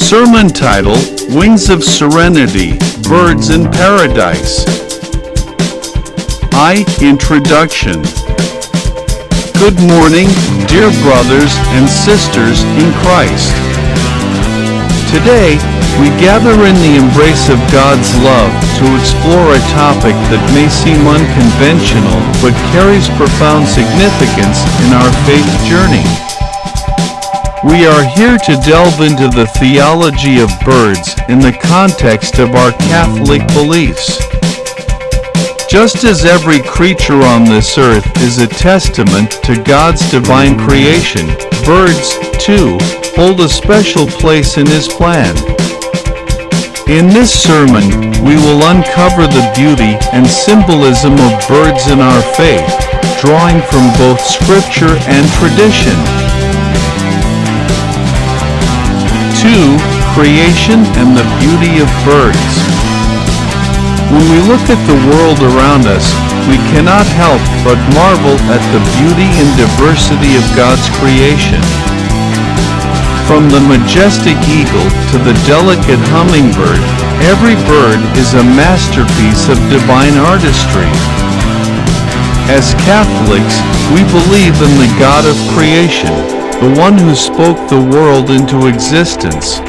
Sermon title, Wings of Serenity, Birds in Paradise. Introduction. Good morning, dear brothers and sisters in Christ. Today, we gather in the embrace of God's love to explore a topic that may seem unconventional but carries profound significance in our faith journey. We are here to delve into the theology of birds in the context of our Catholic beliefs. Just as every creature on this earth is a testament to God's divine creation, birds, too, hold a special place in His plan. In this sermon, we will uncover the beauty and symbolism of birds in our faith, drawing from both Scripture and tradition. 2. Creation and the beauty of birds. When we look at the world around us, we cannot help but marvel at the beauty and diversity of God's creation. From the majestic eagle to the delicate hummingbird, every bird is a masterpiece of divine artistry. As Catholics, we believe in the God of creation, the one who spoke the world into existence.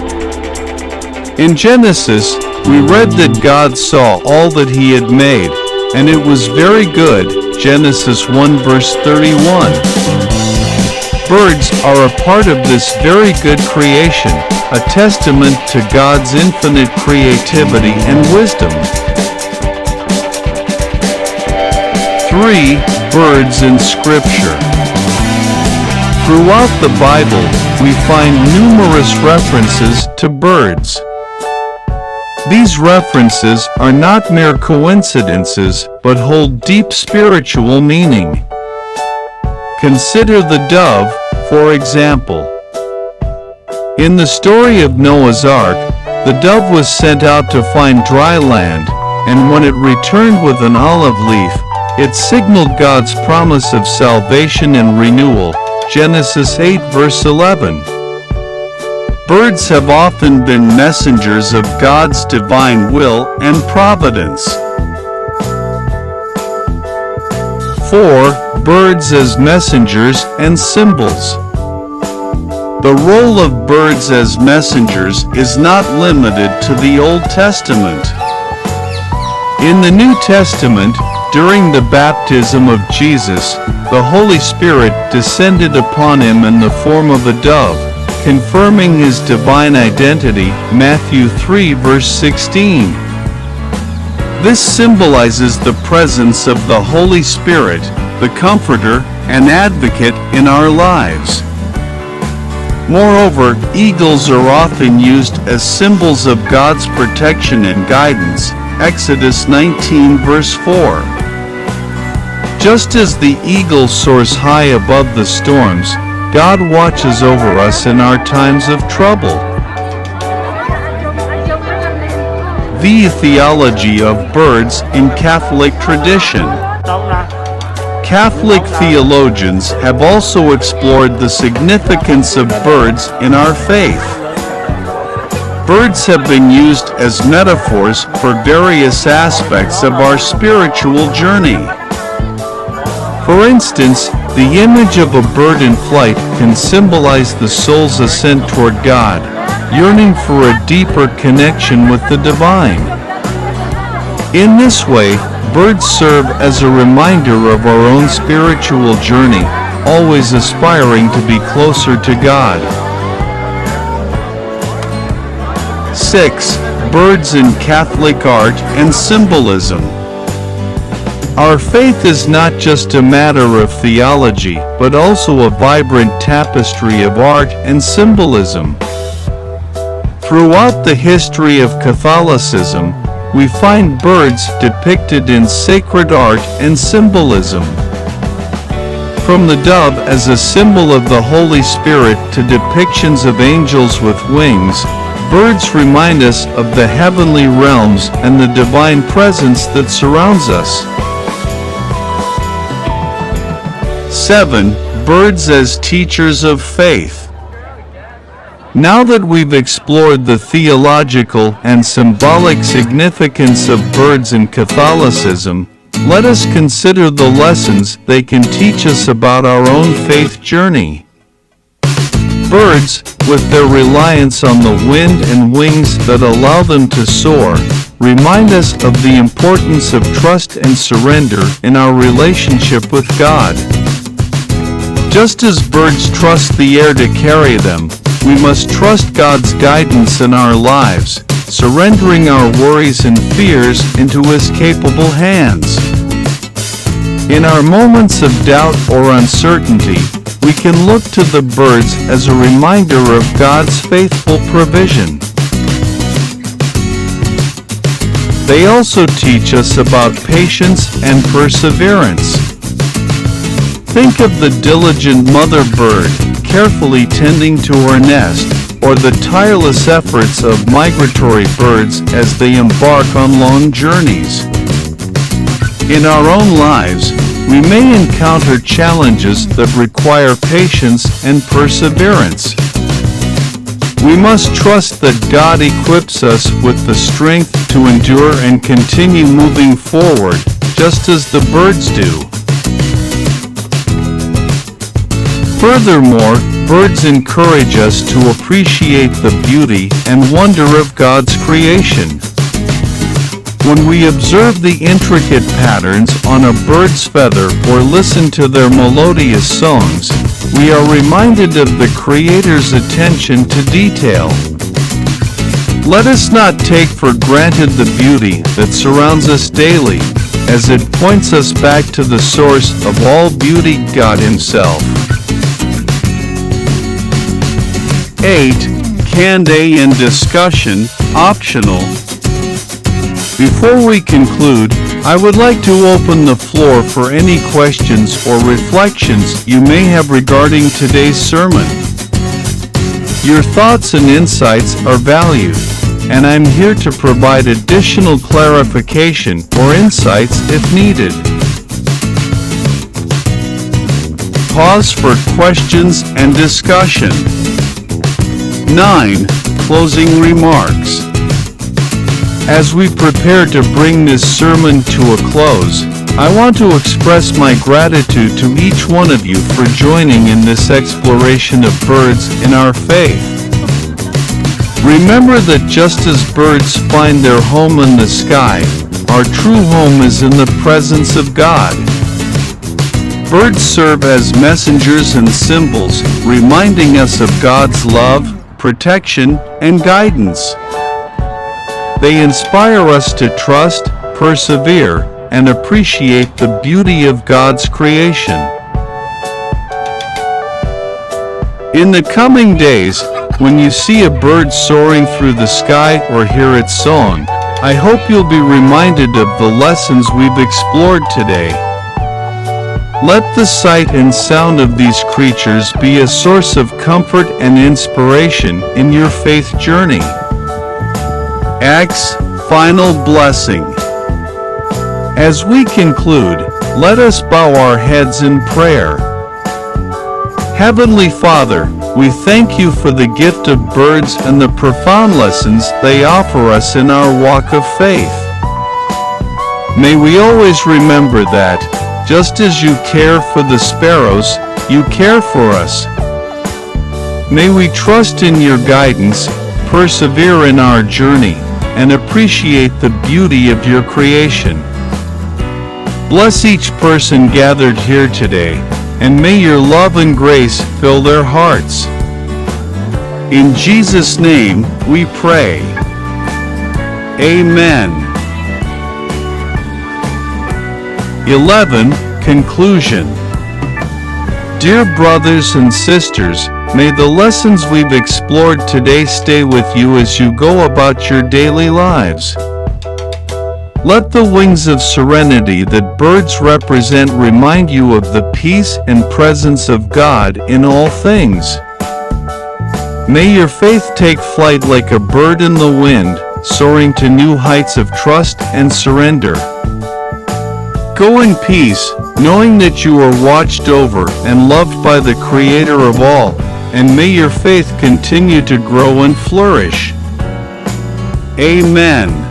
In Genesis, we read that God saw all that He had made, and it was very good, Genesis 1 verse 31. Birds are a part of this very good creation, a testament to God's infinite creativity and wisdom. 3. Birds in Scripture. Throughout the Bible, we find numerous references to birds. These references are not mere coincidences, but hold deep spiritual meaning. Consider the dove, for example. In the story of Noah's Ark, the dove was sent out to find dry land, and when it returned with an olive leaf, it signaled God's promise of salvation and renewal, Genesis 8 verse 11. Birds have often been messengers of God's divine will and providence. 4. Birds as messengers and symbols. The role of birds as messengers is not limited to the Old Testament. In the New Testament, during the baptism of Jesus, the Holy Spirit descended upon Him in the form of a dove, confirming His divine identity, Matthew 3 verse 16. This symbolizes the presence of the Holy Spirit, the Comforter and Advocate in our lives. Moreover, eagles are often used as symbols of God's protection and guidance, Exodus 19 verse 4. Just as the eagle soars high above the storms, God watches over us in our times of trouble. The theology of birds in Catholic tradition. Catholic theologians have also explored the significance of birds in our faith. Birds have been used as metaphors for various aspects of our spiritual journey. For instance, the image of a bird in flight can symbolize the soul's ascent toward God, yearning for a deeper connection with the divine. In this way, birds serve as a reminder of our own spiritual journey, always aspiring to be closer to God. 6. Birds in Catholic art and symbolism. Our faith is not just a matter of theology, but also a vibrant tapestry of art and symbolism. Throughout the history of Catholicism, we find birds depicted in sacred art and symbolism. From the dove as a symbol of the Holy Spirit to depictions of angels with wings, birds remind us of the heavenly realms and the divine presence that surrounds us. 7. Birds as teachers of faith. Now that we've explored the theological and symbolic significance of birds in Catholicism, let us consider the lessons they can teach us about our own faith journey. Birds, with their reliance on the wind and wings that allow them to soar, remind us of the importance of trust and surrender in our relationship with God. Just as birds trust the air to carry them, we must trust God's guidance in our lives, surrendering our worries and fears into His capable hands. In our moments of doubt or uncertainty, we can look to the birds as a reminder of God's faithful provision. They also teach us about patience and perseverance. Think of the diligent mother bird carefully tending to her nest, or the tireless efforts of migratory birds as they embark on long journeys. In our own lives, we may encounter challenges that require patience and perseverance. We must trust that God equips us with the strength to endure and continue moving forward, just as the birds do. Furthermore, birds encourage us to appreciate the beauty and wonder of God's creation. When we observe the intricate patterns on a bird's feather or listen to their melodious songs, we are reminded of the Creator's attention to detail. Let us not take for granted the beauty that surrounds us daily, as it points us back to the source of all beauty, God Himself. 8. Candidate and discussion, optional. Before we conclude, I would like to open the floor for any questions or reflections you may have regarding today's sermon. Your thoughts and insights are valued, and I'm here to provide additional clarification or insights if needed. Pause for questions and discussion. 9. Closing remarks. As we prepare to bring this sermon to a close, I want to express my gratitude to each one of you for joining in this exploration of birds in our faith. Remember that just as birds find their home in the sky, our true home is in the presence of God. Birds serve as messengers and symbols, reminding us of God's love, protection, and guidance. They inspire us to trust, persevere, and appreciate the beauty of God's creation. In the coming days, when you see a bird soaring through the sky or hear its song, I hope you'll be reminded of the lessons we've explored today. Let the sight and sound of these creatures be a source of comfort and inspiration in your faith journey. Acts, final blessing. As we conclude, let us bow our heads in prayer. Heavenly Father, we thank you for the gift of birds and the profound lessons they offer us in our walk of faith. May we always remember that, just as you care for the sparrows, you care for us. May we trust in your guidance, persevere in our journey, and appreciate the beauty of your creation. Bless each person gathered here today, and may your love and grace fill their hearts. In Jesus' name we pray. Amen. 11. Conclusion. Dear brothers and sisters, may the lessons we've explored today stay with you as you go about your daily lives. Let the wings of serenity that birds represent remind you of the peace and presence of God in all things. May your faith take flight like a bird in the wind, soaring to new heights of trust and surrender. Go in peace, knowing that you are watched over and loved by the Creator of all, and may your faith continue to grow and flourish. Amen.